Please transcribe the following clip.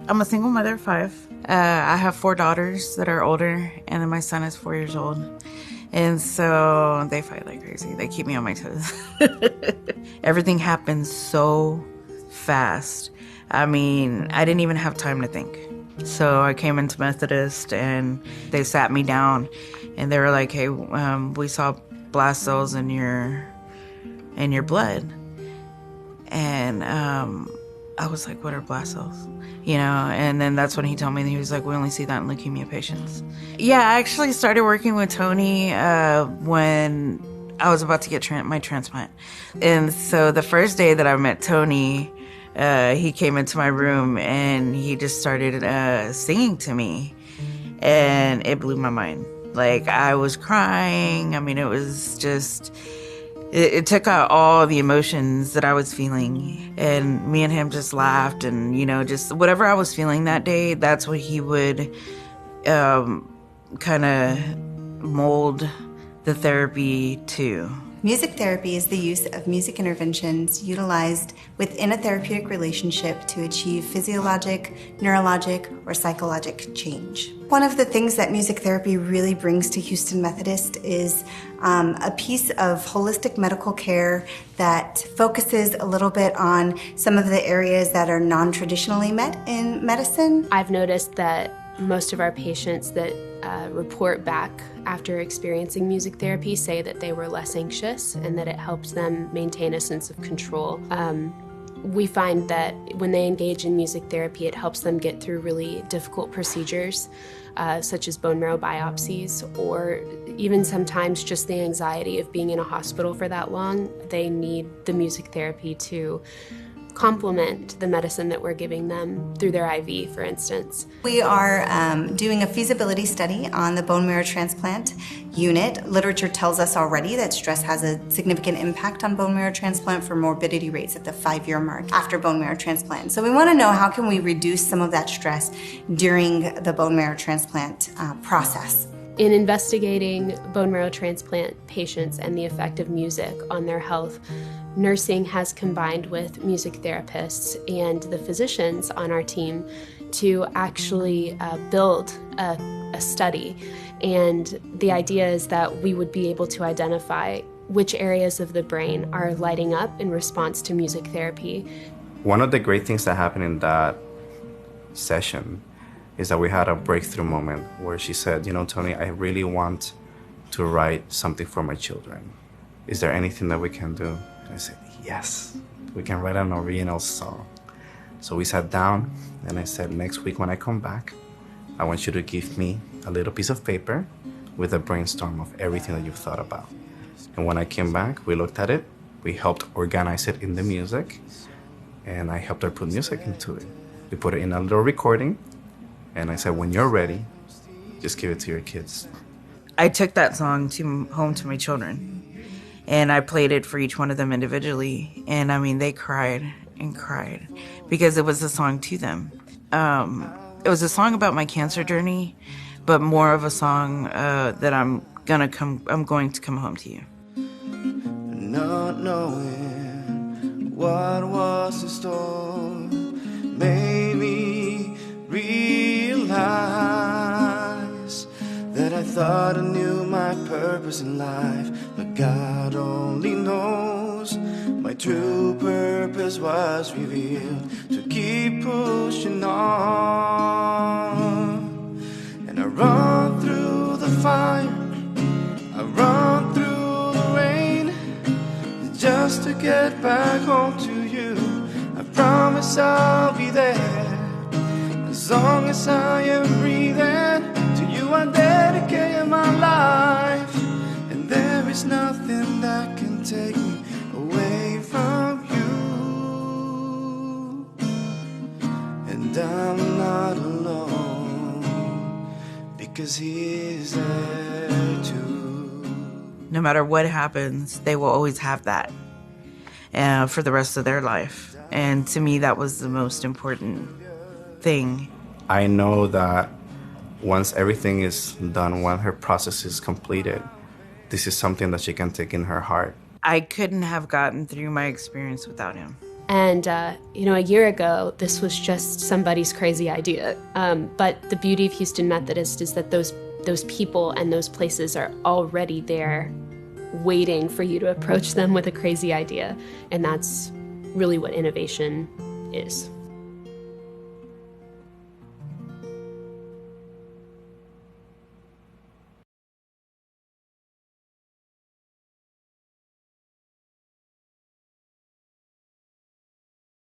I'm a single mother of 5. I have 4 daughters that are older, and then my son is 4 years old. And so they fight like crazy. They keep me on my toes. Everything happens so fast. I mean, I didn't even have time to think. So I came into Methodist, and they sat me down, and they were like, hey, we saw blast cells in your blood. And I was like, what are blast cells? You know, and then that's when he told me, that he was like, we only see that in leukemia patients. Yeah, I actually started working with Tony when I was about to get my transplant. And so the first day that I met Tony, he came into my room and he just started singing to me. And it blew my mind. Like, I was crying. I mean, it was just... It took out all the emotions that I was feeling, and me and him just laughed, and, you know, just whatever I was feeling that day, that's what he would kind of mold the therapy to. Music therapy is the use of music interventions utilized within a therapeutic relationship to achieve physiologic, neurologic, or psychologic change. One of the things that music therapy really brings to Houston Methodist is a piece of holistic medical care that focuses a little bit on some of the areas that are non-traditionally met in medicine. I've noticed that most of our patients that report back after experiencing music therapy say that they were less anxious and that it helps them maintain a sense of control. We find that when they engage in music therapy, it helps them get through really difficult procedures, such as bone marrow biopsies, or even sometimes just the anxiety of being in a hospital for that long. They need the music therapy to complement the medicine that we're giving them through their IV, for instance. We are doing a feasibility study on the bone marrow transplant unit. Literature tells us already that stress has a significant impact on bone marrow transplant for morbidity rates at the 5-year mark after bone marrow transplant. So we want to know, how can we reduce some of that stress during the bone marrow transplant process? In investigating bone marrow transplant patients and the effect of music on their health, nursing has combined with music therapists and the physicians on our team to actually build a study. And the idea is that we would be able to identify which areas of the brain are lighting up in response to music therapy. One of the great things that happened in that session is that we had a breakthrough moment where she said, you know, Tony, I really want to write something for my children. Is there anything that we can do? And I said, yes, we can write an original song. So we sat down and I said, next week when I come back, I want you to give me a little piece of paper with a brainstorm of everything that you've thought about. And when I came back, we looked at it, we helped organize it in the music, and I helped her put music into it. We put it in a little recording, and I said, when you're ready, just give it to your kids. I took that song home to my children, and I played it for each one of them individually. And I mean, they cried and cried because it was a song to them. It was a song about my cancer journey, but more of a song that I'm going to come home to you. Not knowing what was in store made me realize that I thought I knew my purpose in life, but God only knows my true purpose was revealed, to keep pushing on. And I run through the fire, I run through the rain, just to get back home to you. I promise I'll be there, as long as I am breathing. To you I dedicate my life, and there is nothing that can take me away from you. And I'm not alone, because He is there too. No matter what happens, they will always have that for the rest of their life. And to me, that was the most important thing. I know that once everything is done, when her process is completed, this is something that she can take in her heart. I couldn't have gotten through my experience without him. And, a year ago, this was just somebody's crazy idea. But the beauty of Houston Methodist is that those people and those places are already there waiting for you to approach them with a crazy idea. And that's really what innovation is.